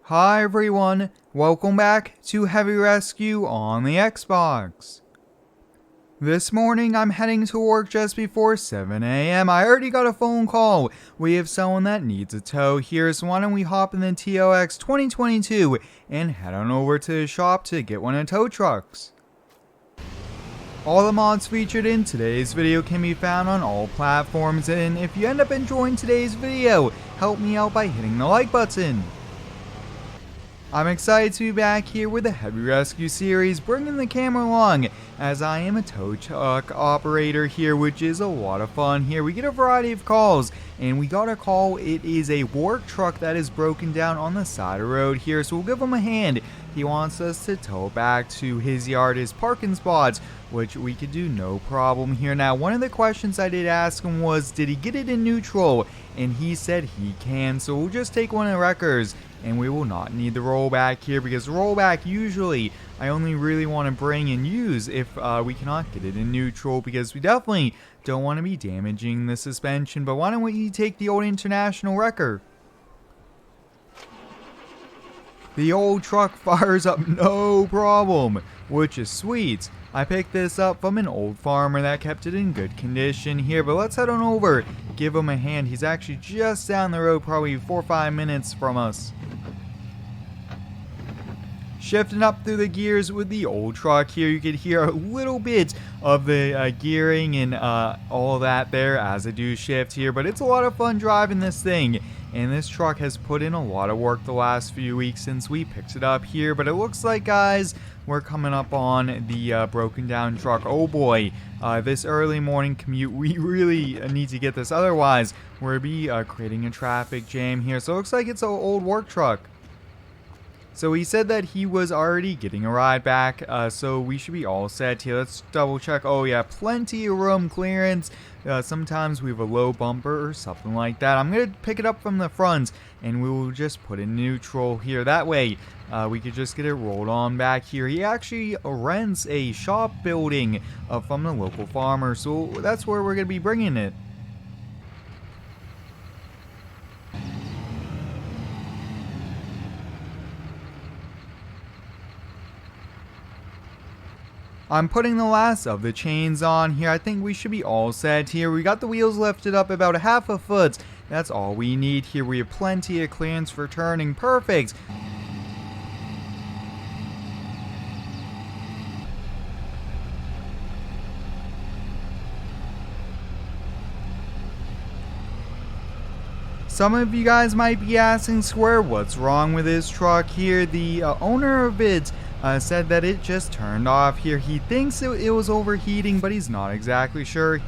Hi everyone, welcome back to Heavy Rescue on the Xbox. This morning I'm heading to work just before 7 a.m. I already got a phone call. We have someone that needs a tow here, so why don't we hop in the TOX 2022 and head on over to the shop to get one of the tow trucks. All the mods featured in today's video can be found on all platforms, and if you end up enjoying today's video, help me out by hitting the like button. I'm excited to be back here with the Heavy Rescue series, bringing the camera along, as I am a tow truck operator here, which is a lot of fun here. We get a variety of calls, and we got a call. It is a work truck that is broken down on the side of the road here, so we'll give him a hand. He wants us to tow it back to his yard, his parking spots, which we could do no problem here. Now, one of the questions I did ask him was, did he get it in neutral? And he said he can, so we'll just take one of the wreckers, and we will not need the rollback here, because the rollback usually I only really want to bring and use if we cannot get it in neutral, because we definitely don't want to be damaging the suspension. But why don't we take the old International wrecker? The old truck fires up no problem, which is sweet. I picked this up from an old farmer that kept it in good condition here, but let's head on over, give him a hand. He's actually just down the road, probably 4 or 5 minutes from us. Shifting up through the gears with the old truck here, you could hear a little bit of the gearing and all that there as I do shift here, but it's a lot of fun driving this thing. And this truck has put in a lot of work the last few weeks since we picked it up here. But it looks like, guys, we're coming up on the broken down truck. Oh boy, this early morning commute, we really need to get this. Otherwise, we'll be creating a traffic jam here. So it looks like it's an old work truck. So he said that he was already getting a ride back, so we should be all set here. Let's double check. Oh yeah, plenty of room clearance. Sometimes we have a low bumper or something like that. I'm going to pick it up from the front, and we will just put in neutral here. That way, we could just get it rolled on back here. He actually rents a shop building from the local farmer, so that's where we're going to be bringing it. I'm putting the last of the chains on here. I think we should be all set here. We got the wheels lifted up about a half a foot. That's all we need here. We have plenty of clearance for turning. Perfect. Some of you guys might be asking, Square, what's wrong with this truck here? The owner of it said that it just turned off here. He thinks it was overheating, but he's not exactly sure.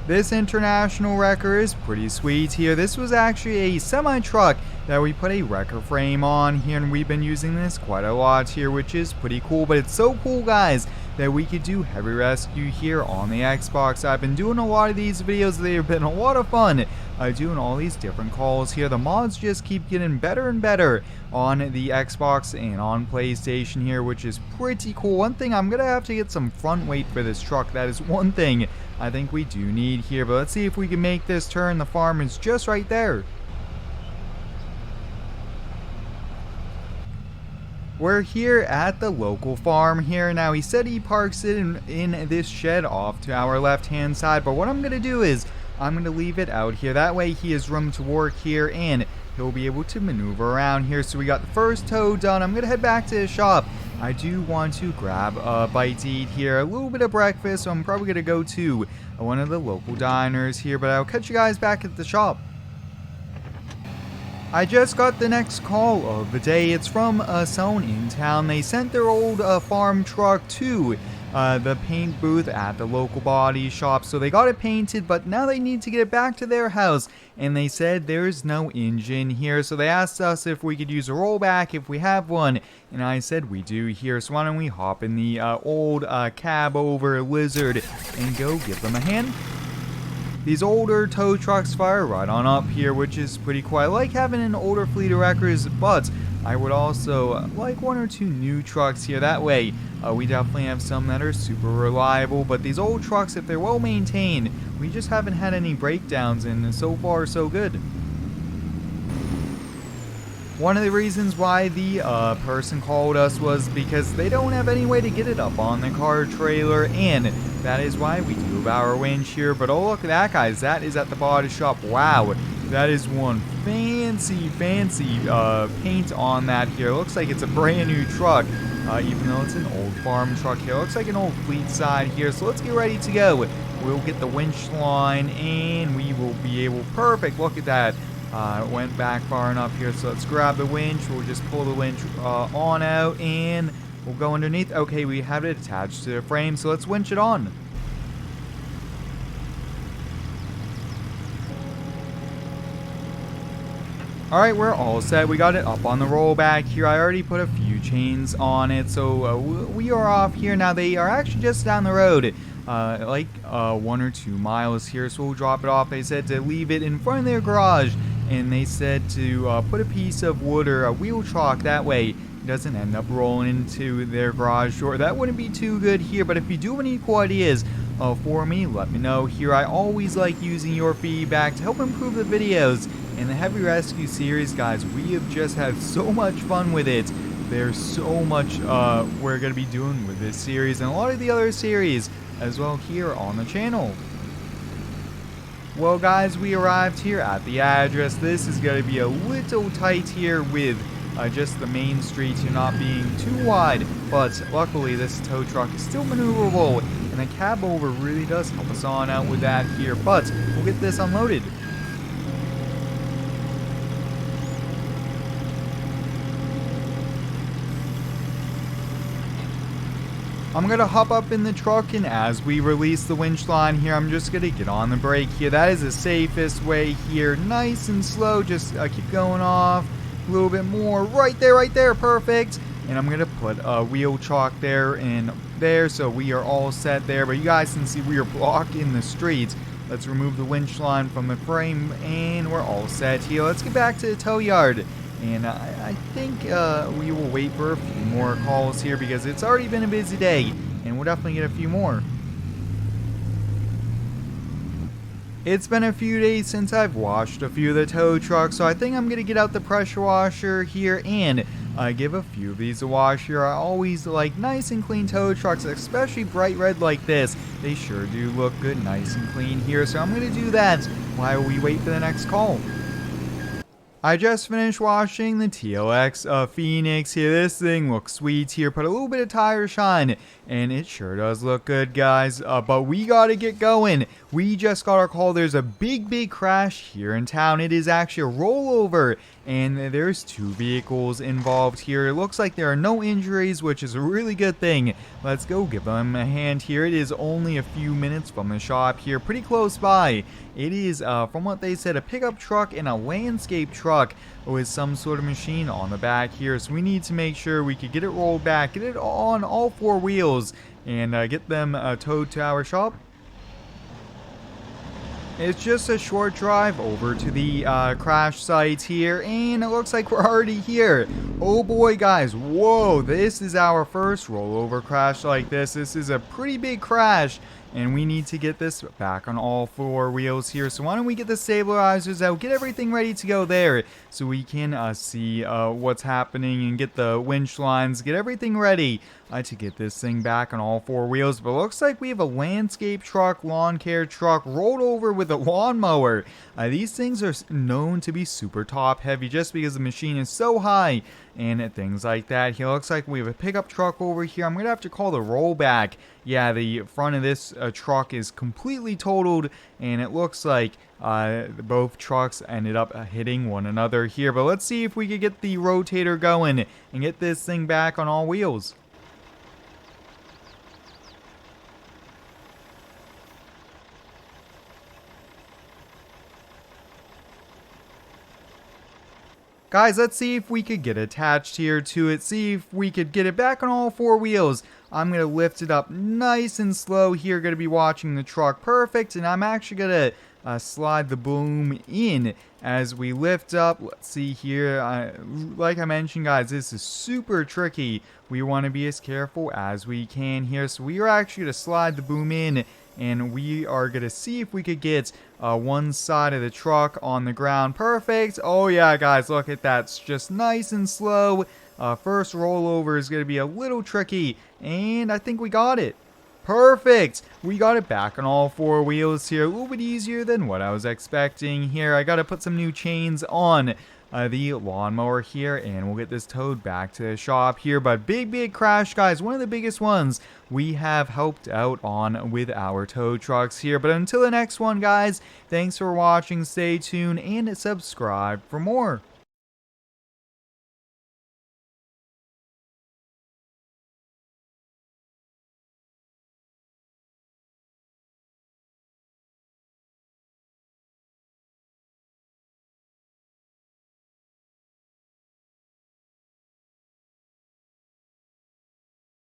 This International wrecker is pretty sweet here. This was actually a semi-truck that we put a wrecker frame on here, and we've been using this quite a lot here, which is pretty cool. But it's so cool, guys, that we could do Heavy Rescue here on the Xbox. I've been doing a lot of these videos. They've been a lot of fun doing all these different calls here. The mods just keep getting better and better on the Xbox and on PlayStation here, which is pretty cool. One thing, I'm gonna have to get some front weight for this truck. That is one thing I think we do need here. But let's see if we can make this turn. The farm is just right there. We're here at the local farm here. Now, he said he parks it in this shed off to our left hand side, but what I'm gonna do is I'm gonna leave it out here. That way he has room to work here, and he'll be able to maneuver around here. So we got the first tow done. I'm gonna head back to the shop. I do want to grab a bite to eat here, a little bit of breakfast, so I'm probably gonna go to one of the local diners here, but I'll catch you guys back at the shop. I just got the next call of the day. It's from someone in town. They sent their old farm truck to the paint booth at the local body shop, so they got it painted, but now they need to get it back to their house, and they said there's no engine here. So they asked us if we could use a rollback if we have one, and I said we do here. So why don't we hop in the old cab over Lizard and go give them a hand. These older tow trucks fire right on up here, which is pretty cool. I like having an older fleet of wreckers, but I would also like 1 or 2 new trucks here. That way, we definitely have some that are super reliable. But these old trucks, if they're well maintained, we just haven't had any breakdowns, and so far so good. One of the reasons why the person called us was because they don't have any way to get it up on the car trailer, and that is why we do have our winch here. But oh, look at that, guys. That is at the body shop. Wow, that is one fancy paint on that here. Looks like it's a brand new truck, even though it's an old farm truck here. Looks like an old fleet side here. So let's get ready to go. We'll get the winch line, and we will be able... Perfect, look at that. It went back far enough here, so let's grab the winch. We'll just pull the winch on out, and we'll go underneath. Okay, we have it attached to the frame, so let's winch it on. Alright, we're all set. We got it up on the rollback here. I already put a few chains on it, so we are off here. Now, they are actually just down the road, like 1 or 2 miles here, so we'll drop it off. They said to leave it in front of their garage, and they said to put a piece of wood or a wheel chalk, that way it doesn't end up rolling into their garage door. That wouldn't be too good here, but if you do have any cool ideas for me, let me know here. I always like using your feedback to help improve the videos. In the Heavy Rescue series, guys, we have just had so much fun with it. There's so much we're going to be doing with this series and a lot of the other series as well here on the channel. Well, guys, we arrived here at the address. This is going to be a little tight here with just the main streets here not being too wide, but luckily this tow truck is still maneuverable, and the cab over really does help us on out with that here, but we'll get this unloaded. I'm going to hop up in the truck, and as we release the winch line here, I'm just going to get on the brake here. That is the safest way here. Nice and slow. Just keep going off. A little bit more. Right there. Perfect. And I'm going to put a wheel chalk there and there, so we are all set there. But you guys can see we are blocking the streets. Let's remove the winch line from the frame, and we're all set here. Let's get back to the tow yard. And I think we will wait for a few more calls here because it's already been a busy day, and we'll definitely get a few more. It's been a few days since I've washed a few of the tow trucks, so I think I'm going to get out the pressure washer here and give a few of these a wash here. I always like nice and clean tow trucks, especially bright red like this. They sure do look good, nice and clean here, so I'm going to do that while we wait for the next call. I just finished washing the TLX Phoenix here. This thing looks sweet here. Put a little bit of tire shine, and it sure does look good, guys. But we gotta get going. We just got our call. There's a big crash here in town. It is actually a rollover, and there's 2 vehicles involved here. It looks like there are no injuries, which is a really good thing. Let's go give them a hand here. It is only a few minutes from the shop here, pretty close by. It is, from what they said, a pickup truck and a landscape truck with some sort of machine on the back here. So we need to make sure we could get it rolled back, get it on all 4 wheels, and get them towed to our shop. It's just a short drive over to the crash site here, and it looks like we're already here. Oh boy, guys, whoa, this is our first rollover crash like this. This is a pretty big crash, and we need to get this back on all 4 wheels here. So why don't we get the stabilizers out, get everything ready to go there, so we can see what's happening and get the winch lines, get everything ready to get this thing back on all 4 wheels. But it looks like we have a landscape truck, lawn care truck rolled over with a lawnmower. These things are known to be super top heavy just because the machine is so high and things like that. Here looks like we have a pickup truck over here. I'm gonna have to call the rollback. Yeah, the front of this truck is completely totaled, and it looks like both trucks ended up hitting one another here. But let's see if we could get the rotator going and get this thing back on all wheels. Guys, let's see if we could get attached here to it, see if we could get it back on all 4 wheels. I'm going to lift it up nice and slow here, going to be watching the truck. Perfect, and I'm actually going to slide the boom in as we lift up. Let's see here. Like I mentioned, guys, this is super tricky. We want to be as careful as we can here. So we are actually going to slide the boom in and we are going to see if we could get one side of the truck on the ground. Perfect. Oh yeah, guys, look at that. It's just nice and slow. First rollover is going to be a little tricky, and I think we got it. Perfect! We got it back on all four wheels here. A little bit easier than what I was expecting here. I got to put some new chains on the lawnmower here, and we'll get this towed back to the shop here. But big crash, guys. One of the biggest ones we have helped out on with our tow trucks here. But until the next one, guys, thanks for watching. Stay tuned and subscribe for more.